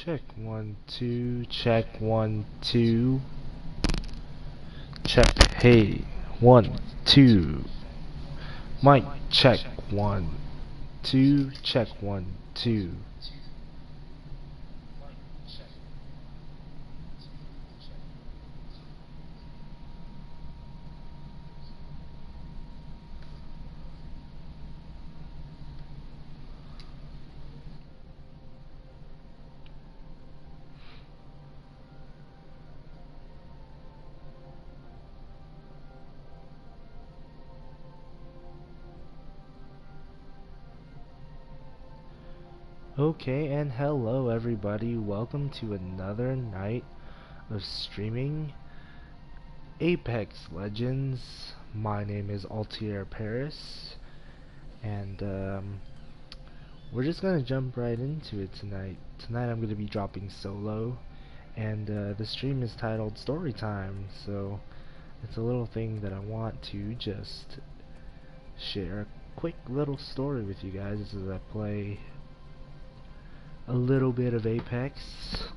Check 1 2, check 1 2, check. Hey, 1 2. Mic check 1 2, check 1 2. Okay, and hello everybody. Welcome to another night of streaming Apex Legends. My name is Altier Paris, and we're just gonna jump right into it tonight. Tonight I'm gonna be dropping solo, and the stream is titled Storytime, so it's a little thing that I want to just share a quick little story with you guys as I play a little bit of Apex.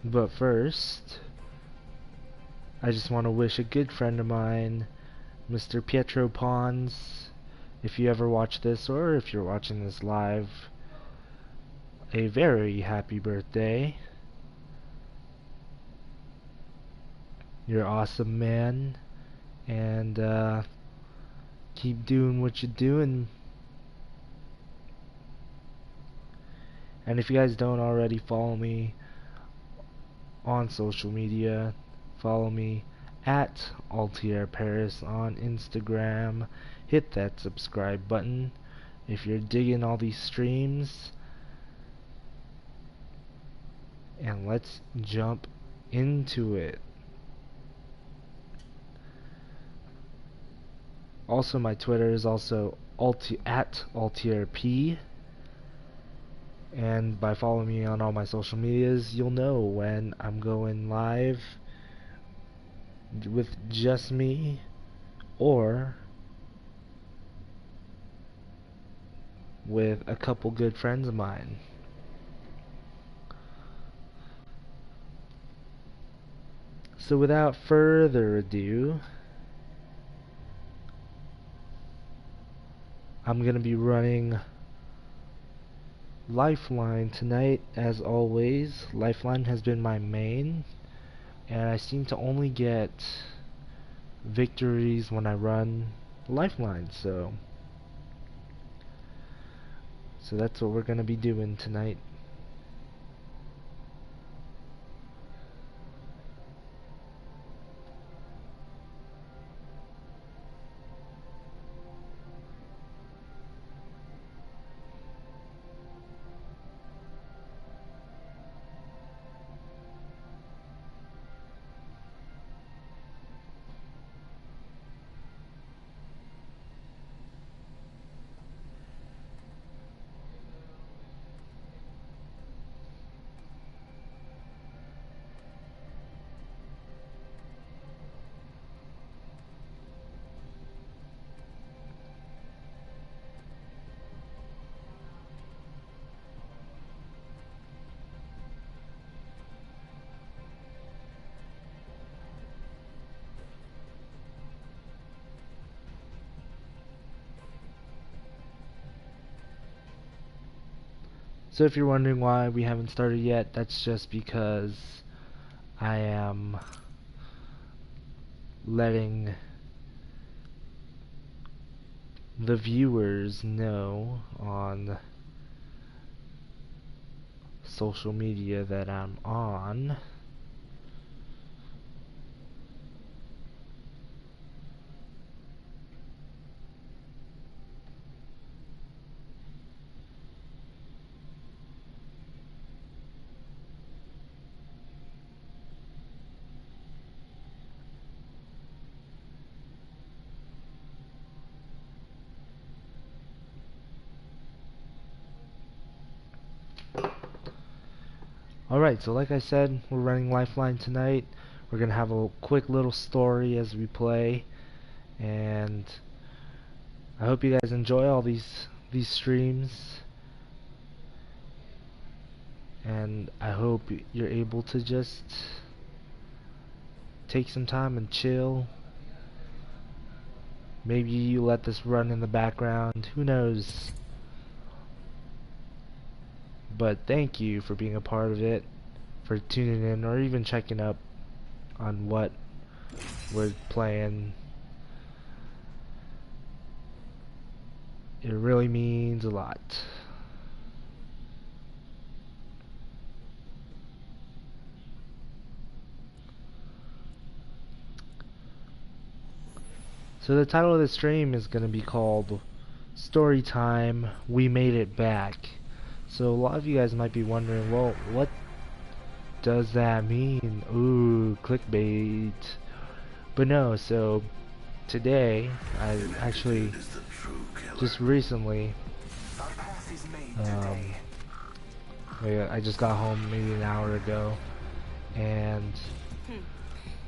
But first, I just want to wish a good friend of mine, Mr. Pietro Pons, if you ever watch this or if you're watching this live, a very happy birthday. You're awesome, man, and keep doing what you're doing. And if you guys don't already follow me on social media, follow me at Altier Paris on Instagram. Hit that subscribe button if you're digging all these streams. And let's jump into it. Also, my Twitter is also at AltierP. And by following me on all my social medias, you'll know when I'm going live with just me or with a couple good friends of mine. So without further ado, I'm gonna be running Lifeline tonight. As always, Lifeline has been my main, and I seem to only get victories when I run Lifeline, so that's what we're gonna be doing tonight. So if you're wondering why we haven't started yet, that's just because I am letting the viewers know on social media that I'm on. Alright, so like I said, we're running Lifeline tonight. We're gonna have a quick little story as we play, and I hope you guys enjoy all these streams, and I hope you're able to just take some time and chill. Maybe you let this run in the background, who knows. But thank you for being a part of it, for tuning in, or even checking up on what we're playing. It really means a lot. So the title of the stream is going to be called Storytime, We Made It Back. So a lot of you guys might be wondering, well, what does that mean? Ooh, clickbait. But no, so today, I actually just recently, I just got home maybe an hour ago, and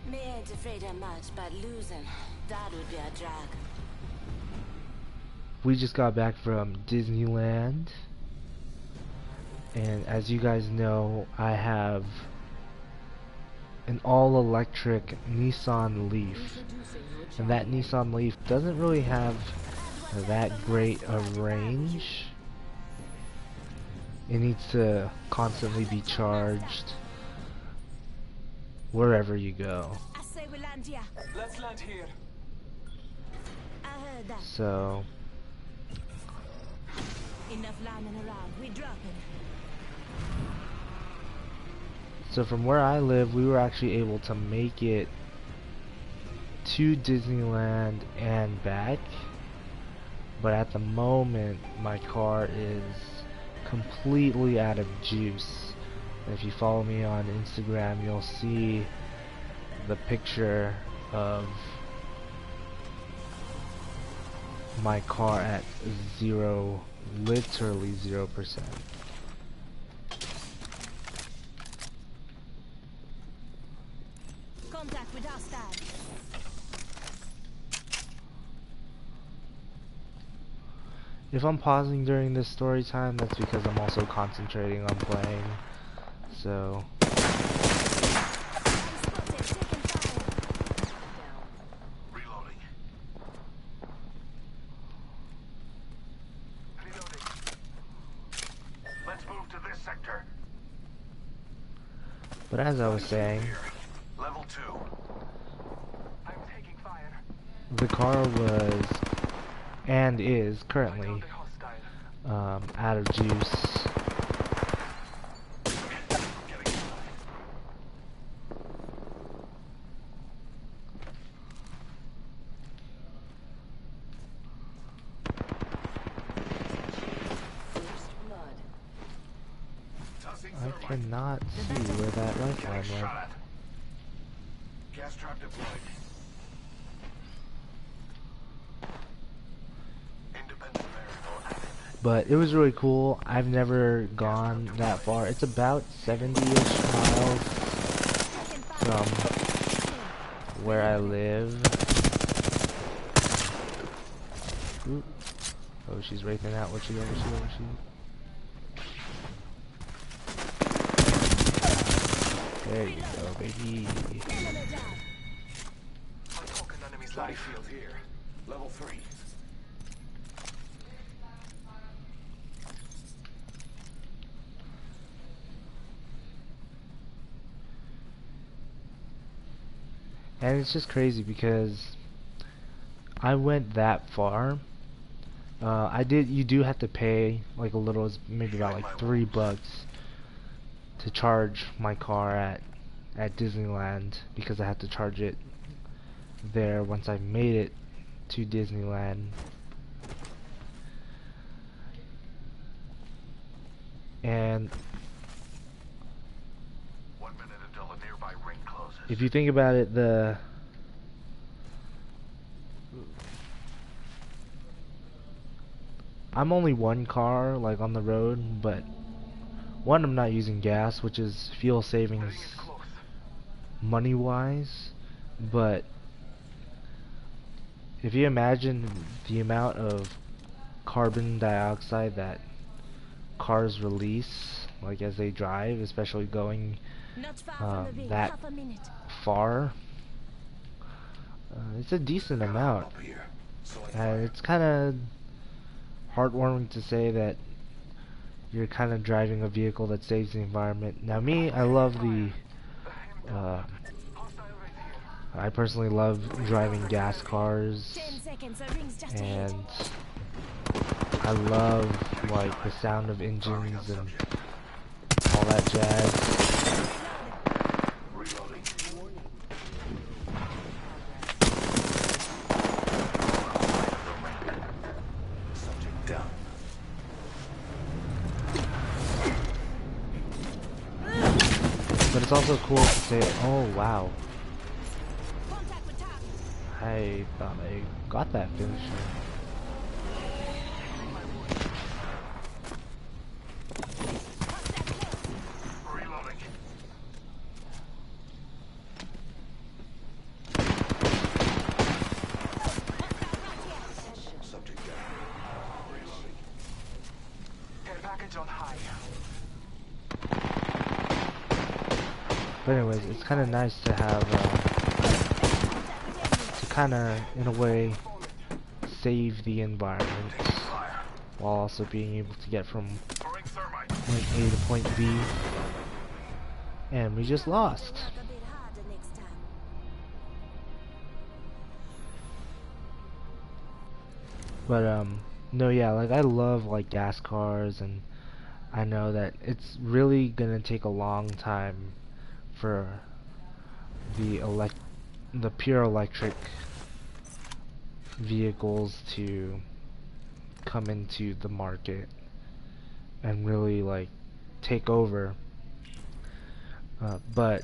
Me ain't afraid of much, but losing, that would be a drag. we just got back from Disneyland, and as you guys know, I have an all-electric Nissan Leaf, and that Nissan Leaf doesn't really have that great of range. It needs to constantly be charged wherever you go. I say we land here. Let's land here. I heard that. So Enough landing around. We dropping. from where I live, we were actually able to make it to Disneyland and back, but at the moment my car is completely out of juice. If you follow me on Instagram, you'll see the picture of my car at zero, literally 0%. Contact with hostile. If I'm pausing during this story time, that's because I'm also concentrating on playing. So Reloading. Reloading. Let's move to this sector. but as I was saying, Level 2. I'm taking fire. the car was and is currently out of juice. I cannot see where that lifeline went. Gas trap deployed. Independent variable added. But it was really cool. I've never gone that far. It's about 70-ish miles from where I live. Ooh. Oh, she's raping out. Where'd she go? Where'd she go? Where'd she go? There you go, baby. I'm talking enemy's life field here. Level 3. And it's just crazy because I went that far. You do have to pay like a little, maybe about like $3 to charge my car at Disneyland, because I had to charge it there once I made it to Disneyland. And 1 minute until a nearby ring closes. if you think about it, I'm only one car like on the road, but one, I'm not using gas, which is fuel savings money wise, but if you imagine the amount of carbon dioxide that cars release, like as they drive, especially going Not far from the ring. that Half a minute. far, it's a decent amount, Up here. and it's kind of heartwarming to say that you're kind of driving a vehicle that saves the environment. Now me, I love the I personally love driving gas cars, 10 seconds. The ring's just ahead. and I love like the sound of engines and all that jazz. Reloading. Subject down. But it's also cool to say, oh wow, Contact with target. I thought I got that finisher. Reloading. Subject down. Reloading. Care package on high. But anyways, it's kind of nice to have, to kind of, in a way, save the environment, while also being able to get from Throwing thermite. point A to point B. And we just lost. Work a bit harder next time. But no, yeah, like I love like gas cars, and I know that it's really gonna take a long time for the pure electric vehicles to come into the market and really like take over. But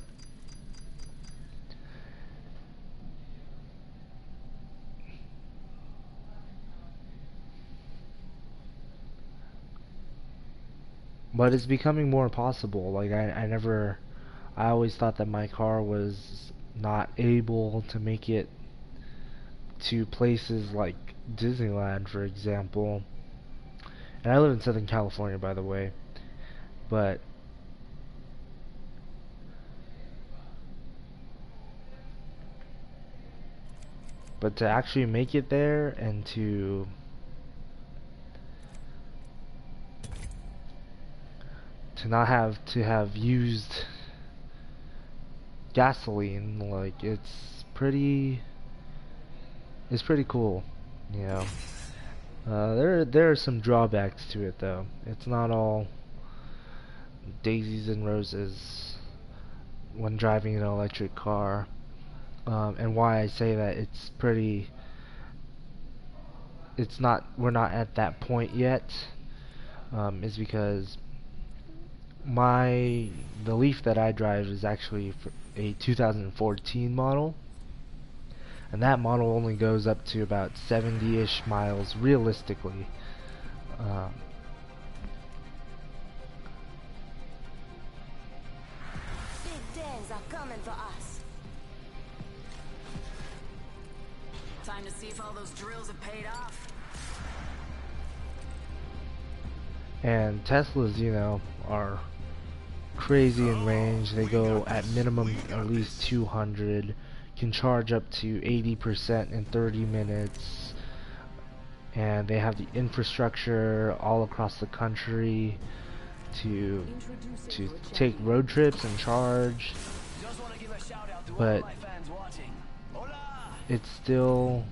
it's becoming more possible. Like I always thought that my car was not able to make it to places like Disneyland, for example. And I live in Southern California, by the way. But to actually make it there, and to not have to have used gasoline, like it's pretty cool, you know. There are some drawbacks to it though. It's not all daisies and roses when driving an electric car. And why I say that we're not at that point yet, is because the Leaf that I drive is actually a 2014 model, and that model only goes up to about 70-ish miles realistically. Big dens are coming for us. Time to see if all those drills have paid off. And Teslas, you know, are crazy in range. They go at minimum at least 200, can charge up to 80% in 30 minutes, and they have the infrastructure all across the country to take road trips and charge. But it's still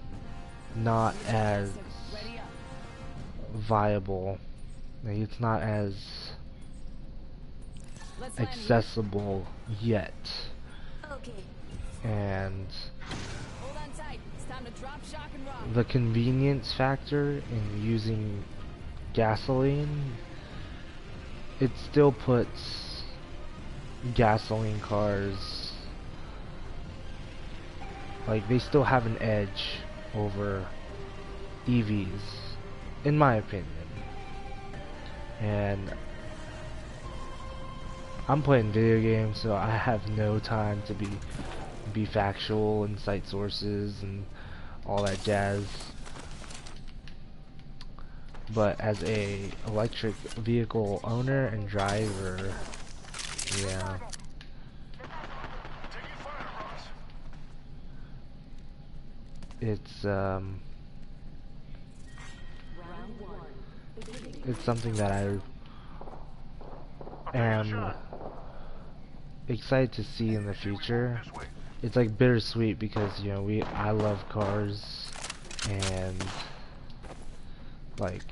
not as viable. Like, it's not as accessible yet. Okay. And Hold on tight. It's time to drop, shock, and rock. the convenience factor in using gasoline, it still puts gasoline cars, like, they still have an edge over EVs, in my opinion. And I'm playing video games, so I have no time to be factual and cite sources and all that jazz. But as a electric vehicle owner and driver, yeah, it's something that I am excited to see in the future. It's like bittersweet because, you know, I love cars, and like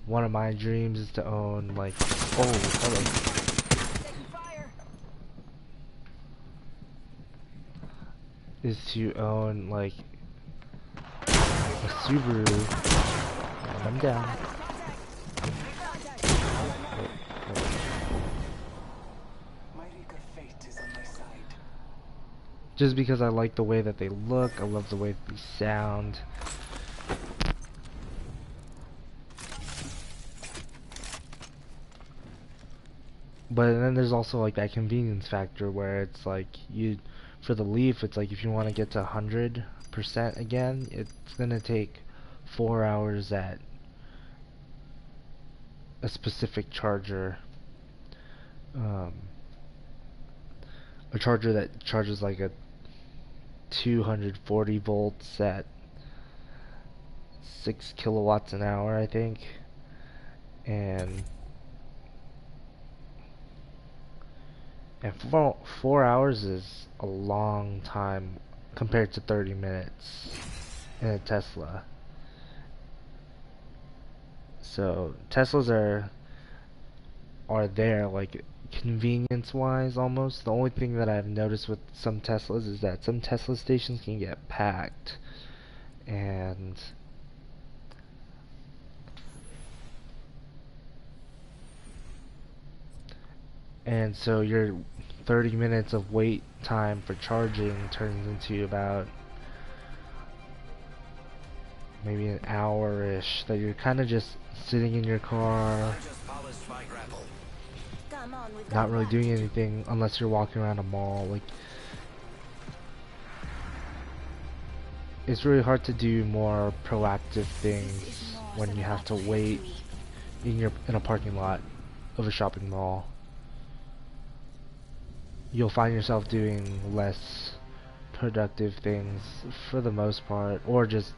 one of my dreams is to own like, oh, hello, is to own like a Subaru. And I'm down. Just because I like the way that they look, I love the way that they sound. But then there's also like that convenience factor where it's like for the Leaf, it's like if you want to get to 100% again, it's gonna take 4 hours at a specific charger. A charger that charges like a 240 volts at 6 kilowatts an hour, I think. And 4 hours is a long time compared to 30 minutes in a Tesla. So Teslas are there like convenience wise almost. The only thing that I've noticed with some Teslas is that some Tesla stations can get packed, and so your 30 minutes of wait time for charging turns into about maybe an hour-ish that you're kind of just sitting in your car, not really doing anything unless you're walking around a mall. Like, it's really hard to do more proactive things when you have to wait in a parking lot of a shopping mall. You'll find yourself doing less productive things for the most part, or just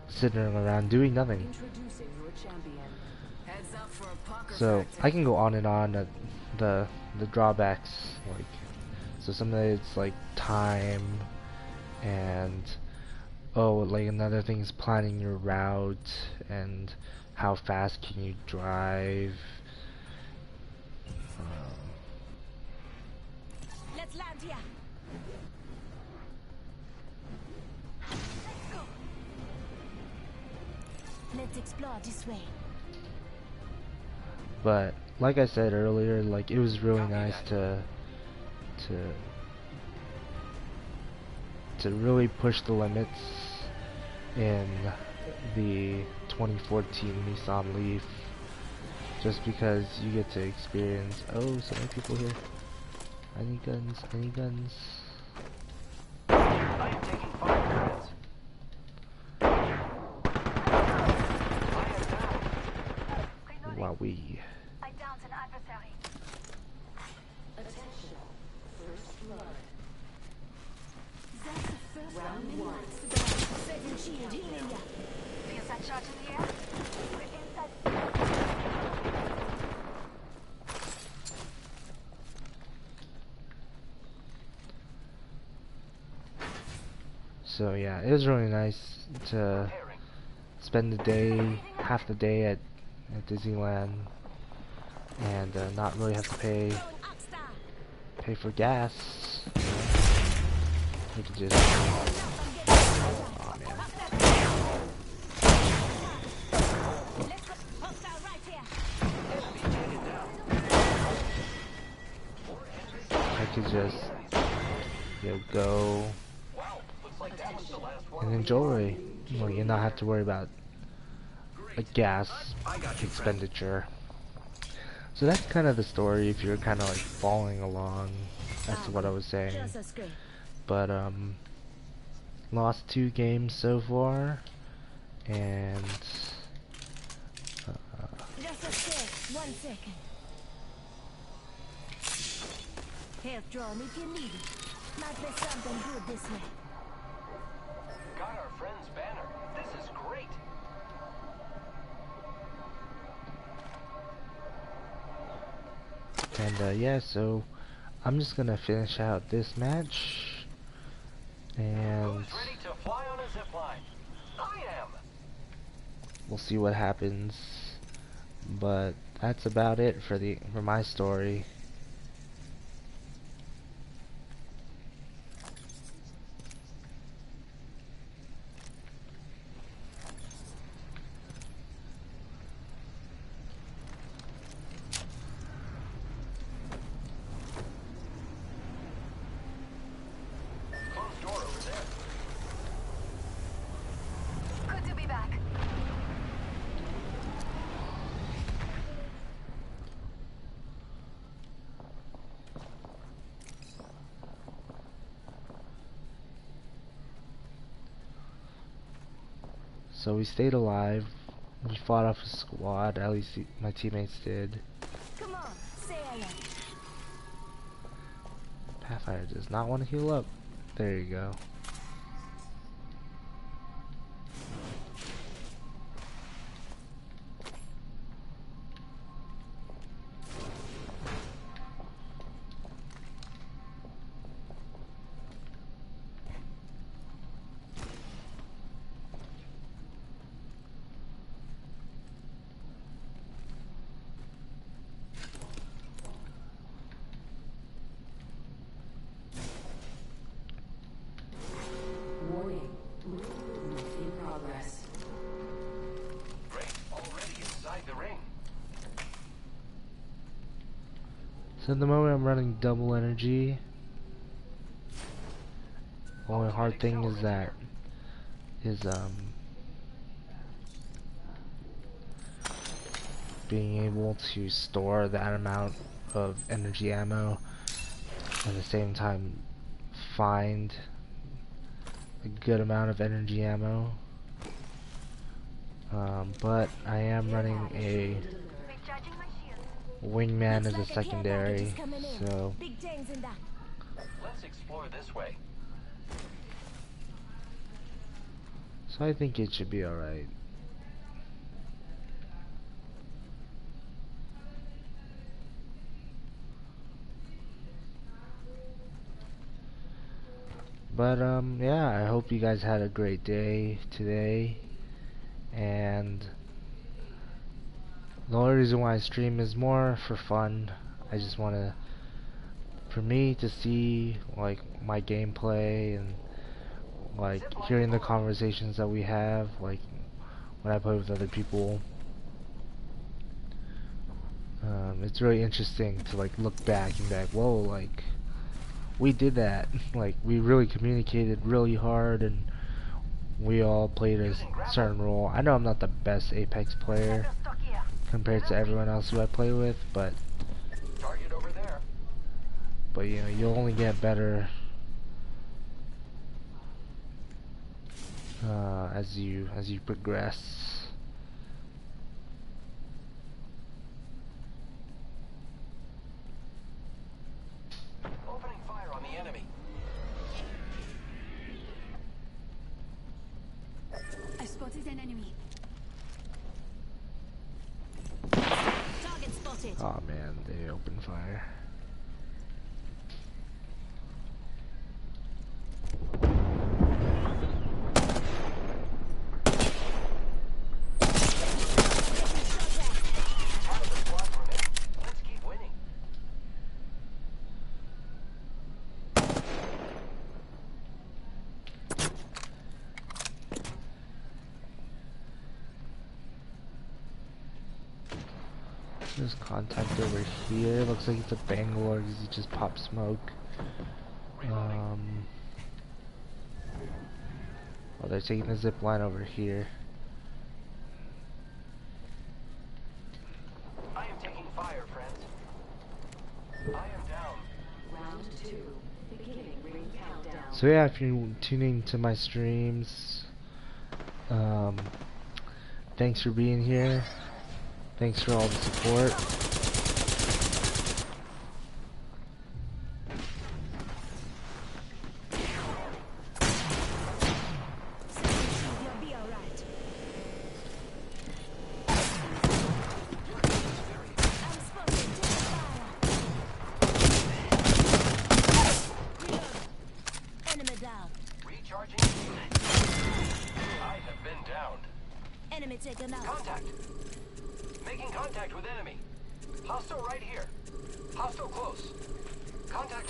sitting around doing nothing. So I can go on and on at the drawbacks, like, so some of it's like time, and like another thing is planning your route and how fast can you drive. Let's land here. Let's explore this way. But like I said earlier, like, it was really nice to really push the limits in the 2014 Nissan Leaf, just because you get to experience, oh, so many people here. I need guns, I need guns. I am taking fire credits. Wowee. I downed an adversary. Attention. First blood. That's the first round one. Setting shield healing ya. Feel that shot in the air? We're inside. So yeah, it was really nice to spend the day, half the day at Disneyland, and not really have to pay for gas. You know? You could just, oh man. I could just, you know, go and enjoy, well, you not have to worry about a gas expenditure. So that's kind of the story, if you're kind of like following along as to what I was saying. But Lost 2 games so far, and Just a sec. 1 second. Health drone if you need it. Might be something good this way. Got our friend's banner. This is great. and yeah, so I'm just gonna finish out this match, and Who's ready to fly on a zip line? I am. we'll see what happens. But that's about it for my story. Closed door over there. Good to be back. So we stayed alive. We fought off a squad, at least my teammates did. Come on, say hello. Pathfinder does not want to heal up. There you go. Warning. Movement in progress. Great. Already inside the ring. So at the moment I'm running double energy. Only hard thing is being able to store that amount of energy ammo, at the same time find a good amount of energy ammo. But I am running a Recharging my shield. wingman as a Looks like a care secondary, package is coming in. so Big things in that. Let's explore this way. I think it should be alright. But yeah, I hope you guys had a great day today, and the only reason why I stream is more for fun. I just want to, for me to see like my gameplay and like hearing the conversations that we have, like when I play with other people. It's really interesting to like look back and be like, whoa, like we did that. Like we really communicated really hard, and we all played a certain role. I know I'm not the best Apex player Stuck here. compared to everyone else who I play with, but Target over there. you know, you'll only get better as you progress. Opening fire on the enemy. I spotted an enemy. Target spotted. Oh man, they opened fire. Half the squad remain. Let's keep winning. There's contact over here. Looks like it's a Bangalore because he just popped smoke. Oh, they're taking the zip line over here. I am taking fire, friends. I am down. Round 2. Beginning ring countdown. So yeah, if you're tuning to my streams, thanks for being here. Thanks for all the support. You'll be alright. I'm spotted. Take fire. Enemy down. Recharging. I have been downed. Enemy taken out. Contact. Making contact with enemy. Hostile right here. Hostile close. Contact.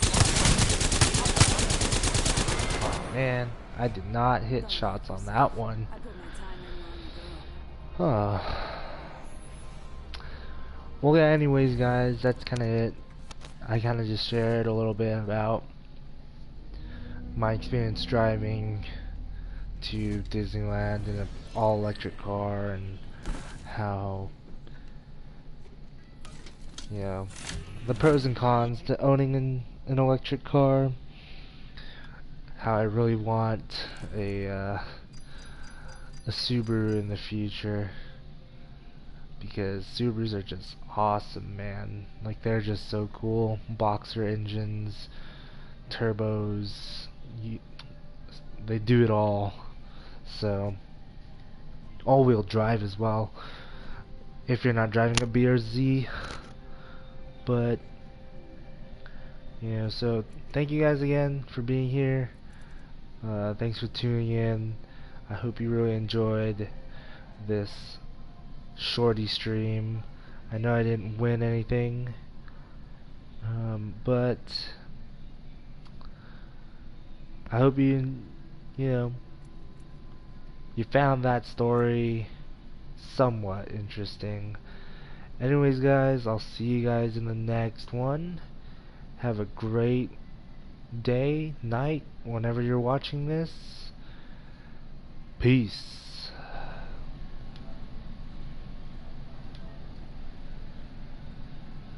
Oh man, I did not hit shots on that one. I put my time in long ago. Well, yeah, anyways, guys, that's kind of it. I kind of just shared a little bit about my experience driving to Disneyland in an all-electric car, and how, you know, the pros and cons to owning an electric car. How I really want a Subaru in the future, because Subarus are just awesome, man. Like, they're just so cool. Boxer engines, turbos, they do it all. So, all-wheel drive as well, if you're not driving a BRZ. But, you know, so thank you guys again for being here. Thanks for tuning in. I hope you really enjoyed this shorty stream. I know I didn't win anything, but I hope you know, you found that story somewhat interesting. Anyways, guys, I'll see you guys in the next one. Have a great day, night, whenever you're watching this. Peace.